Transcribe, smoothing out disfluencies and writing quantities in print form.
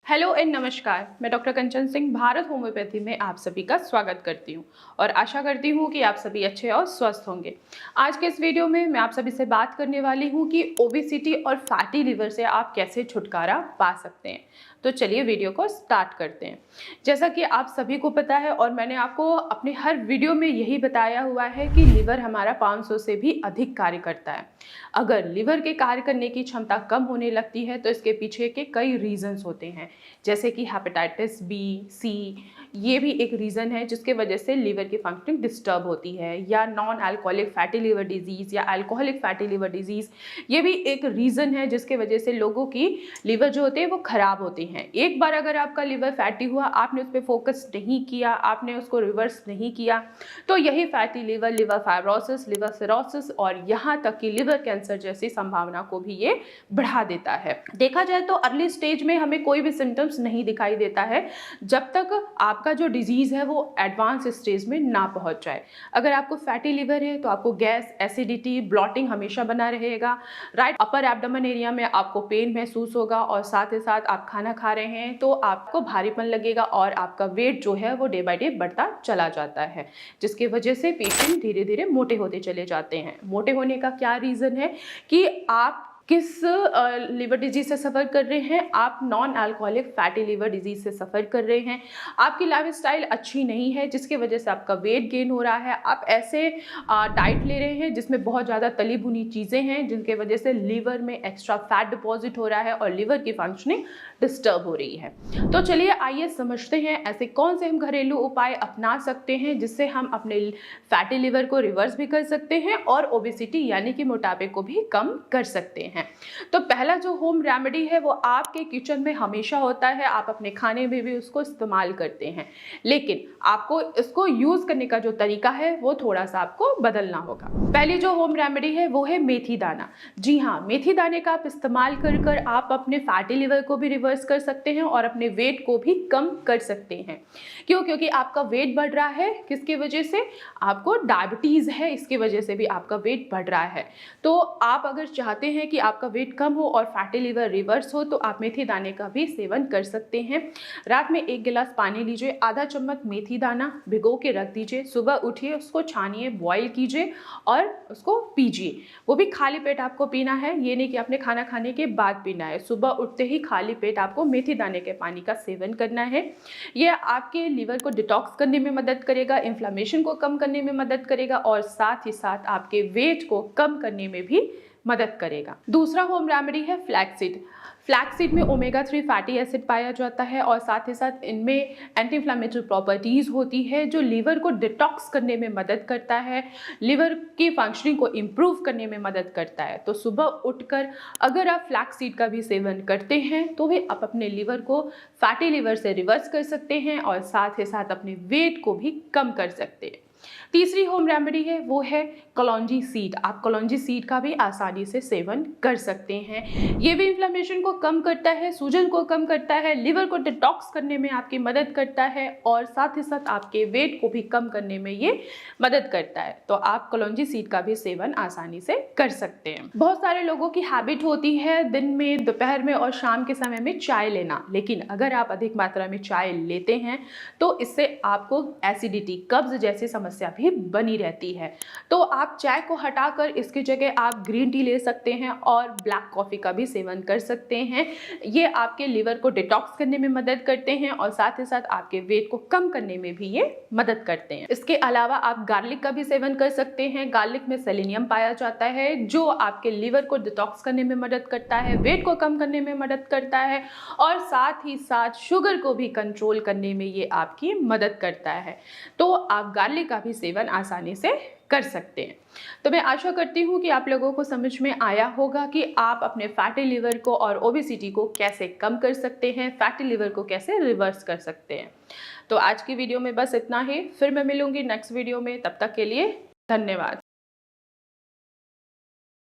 Hello and नमस्कार। मैं doctor कंचन Singh Bharat homeopathy में आप सभी का स्वागत करती हूं और आशा करती हूं कि आप सभी अच्छे और स्वस्थ होंगे। आज के इस वीडियो में मैं आप सभी से बात करने वाली हूं कि ओबेसिटी और फैटी लिवर से आप कैसे छुटकारा पा सकते हैं। तो चलिए वीडियो को स्टार्ट करते हैं। जैसा कि आप सभी को पता है और मैंने आपको अपने हर वीडियो में यही बताया हुआ है कि लिवर हमारा 500 से भी अधिक कार्य करता है। अगर लिवर के कार्य करने की क्षमता कम होने लगती है तो इसके पीछे के कई रीजंस होते हैं, जैसे कि हेपेटाइटिस बी, सी, ये भी एक रीज़न है जिसके वजह से लिवर की फंक्शनिंग डिस्टर्ब होती है, या non alcoholic fatty liver disease या अल्कोहलिक फैटी लिवर डिजीज़, ये भी एक रीज़न है जिसके वजह से लोगों की लिवर जो होते हैं वो ख़राब होती हैं। एक बार अगर आपका लिवर फैटी हुआ, आपने उस पर फोकस नहीं किया, आपने उसको रिवर्स नहीं किया, तो यही fatty liver, liver fibrosis, liver cirrhosis और यहाँ तक कि लिवर कैंसर जैसी संभावना को भी ये बढ़ा देता है। देखा जाए तो अर्ली स्टेज में हमें कोई भी सिम्टम्स नहीं दिखाई देता है जब तक आपका जो डिजीज़ है वो एडवांस स्टेज में ना पहुंच जाए। अगर आपको फैटी लिवर है तो आपको गैस, एसिडिटी, ब्लॉटिंग हमेशा बना रहेगा। राइट अपर एब्डोमेन एरिया में आपको पेन महसूस होगा और साथ ही साथ आप खाना खा रहे हैं तो आपको भारीपन लगेगा और आपका वेट जो है वो डे बाय डे बढ़ता चला जाता है, जिसकी वजह से पेशेंट धीरे धीरे मोटे होते चले जाते हैं। मोटे होने का क्या रीज़न है कि आप किस लिवर डिजीज से सफ़र कर रहे हैं। आप non alcoholic fatty liver disease से सफ़र कर रहे हैं, आपकी लाइफस्टाइल अच्छी नहीं है जिसकी वजह से आपका वेट गेन हो रहा है, आप ऐसे डाइट ले रहे हैं जिसमें बहुत ज़्यादा तली भुनी चीज़ें हैं जिनके वजह से लिवर में एक्स्ट्रा फैट डिपॉजिट हो रहा है और लिवर की फंक्शनिंग डिस्टर्ब हो रही है। तो चलिए आइए समझते हैं ऐसे कौन से हम घरेलू उपाय अपना सकते हैं जिससे हम अपने फैटी लिवर को रिवर्स भी कर सकते हैं और ओबेसिटी यानी कि मोटापे को भी कम कर सकते हैं। तो पहला जो होम रेमेडी है वो आपके किचन में हमेशा होता है, आप अपने खाने में भी उसको इस्तेमाल करते हैं, लेकिन आपको इसको यूज करने का जो तरीका है वो थोड़ा सा आपको बदलना होगा। पहली जो होम रेमेडी है वो है मेथी दाना। जी हाँ, मेथी दाने का आप इस्तेमाल कर कर आप अपने फैटी लिवर को भी रिवर्स कर सकते हैं और अपने वेट को भी कम कर सकते हैं। क्यों? क्योंकि आपका वेट बढ़ रहा है, किसकी वजह से? आपको डायबिटीज है, इसकी वजह से भी आपका वेट बढ़ रहा है। तो आप अगर चाहते हैं कि आपका वेट कम हो और फैटी लिवर रिवर्स हो तो आप मेथी दाने का भी सेवन कर सकते हैं। रात में 1 गिलास पानी लीजिए, आधा चम्मच मेथी दाना भिगो के रख दीजिए, सुबह उठिए, उसको छानिए, बॉईल कीजिए और उसको पीजिए। वो भी खाली पेट आपको पीना है, ये नहीं कि आपने खाना खाने के बाद पीना है। सुबह उठते ही खाली पेट आपको मेथी दाने के पानी का सेवन करना है। ये आपके लिवर को डिटॉक्स करने में मदद करेगा, इन्फ्लेमेशन को कम करने में मदद करेगा और साथ ही साथ आपके वेट को कम करने में भी मदद करेगा। दूसरा होम रेमेडी है फ्लैक्सीड। फ्लैक्सीड में ओमेगा 3 फैटी एसिड पाया जाता है और साथ ही साथ इनमें एंटी इन्फ्लेमेटरी प्रॉपर्टीज होती है जो लिवर को डिटॉक्स करने में मदद करता है, लिवर की फंक्शनिंग को इम्प्रूव करने में मदद करता है। तो सुबह उठकर अगर आप फ्लैक्सीड का भी सेवन करते हैं तो भी आप अपने लिवर को फैटी लिवर से रिवर्स कर सकते हैं और साथ ही साथ अपने वेट को भी कम कर सकते हैं। तीसरी होम रेमेडी है वो है कलौंजी सीड। आप कलौंजी सीड का भी आसानी से सेवन कर सकते हैं। ये भी इन्फ्लेमेशन को कम करता है, सूजन को कम करता है, लिवर को डिटॉक्स करने में आपकी मदद करता है और साथ ही साथ आपके वेट को भी कम करने में ये मदद करता है। तो आप कलौंजी सीड का भी सेवन आसानी से कर सकते हैं। बहुत सारे लोगों की हैबिट होती है दिन में, दोपहर में और शाम के समय में चाय लेना, लेकिन अगर आप अधिक मात्रा में चाय लेते हैं तो इससे आपको एसिडिटी, कब्ज जैसी समस्या भी बनी रहती है। तो आप चाय को हटाकर इसकी जगह आप ग्रीन टी ले सकते हैं और ब्लैक कॉफ़ी का भी सेवन कर सकते हैं। ये आपके लिवर को डिटॉक्स करने में मदद करते हैं और साथ ही साथ आपके वेट को कम करने में भी ये मदद करते हैं। इसके अलावा आप गार्लिक का भी सेवन कर सकते हैं। गार्लिक में सेलेनियम पाया जाता है जो आपके लिवर को डिटॉक्स करने में मदद करता है, वेट को कम करने में मदद करता है और साथ ही साथ शुगर को भी कंट्रोल करने में ये आपकी मदद करता है। तो आप गार्लिक का भी सेवन आसानी से कर सकते हैं। तो मैं आशा करती हूँ कि आप लोगों को समझ में आया होगा कि आप अपने फैटी लिवर को और ओबेसिटी को कैसे कम कर सकते हैं, फैटी लिवर को कैसे रिवर्स कर सकते हैं। तो आज की वीडियो में बस इतना ही, फिर मैं मिलूंगी नेक्स्ट वीडियो में। तब तक के लिए धन्यवाद।